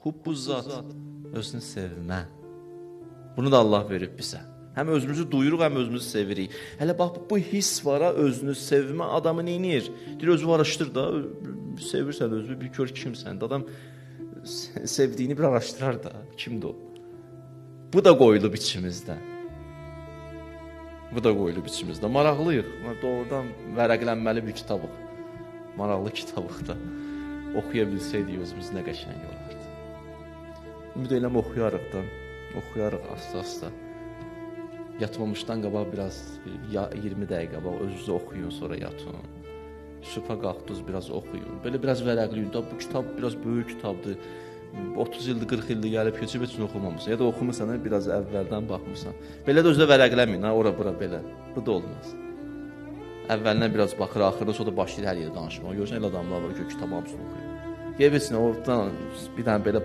Hubbuz zat, özünü sevmə. Bunu da Allah verib bizə. Həm özümüzü duyuruq, həm özümüzü sevirik. Hələ bax, bu his var, özünü sevmə adamı neynir? Deyir, özü araşdır da, sevirsən özünü, bir gör kimsən. Adam sevdiyini bir araşdırar da, kimdir o? Bu da qoyulub içimizdə. Bu da qoyulub içimizdə. Maraqlıyıq. Doğrudan vərəqlənməli bir kitabıq. Maraqlı kitabıq da. Oxuya bilsəydik özümüz nə qəşəng olardı. Ümid edirəm oxuyarıq da. Oxuyarıq asta-asta. Yatmamışdan qabaq biraz 20 dəqiqə qabaq özünüzü oxuyun, sonra yatın. Sübhə qalxdınız, biraz oxuyun. Belə biraz vərəqləyin. Bu kitab biraz böyük kitabdır. 30 ildir, 40 ildir gəlib keçib heç oxumamısan. Ya da oxumusan, biraz əvvəldən baxmısan. Belə də özünə vərəqləməyin, ora bura belə. Bu da olmaz. Əvvəlindən biraz baxır, axırda sonra başlayır hər yerdə danışmağa. Görürsən, elə adamlar var ki, kitab hamısını oxuyur. Gəlib heç nə, oradan bir dənə belə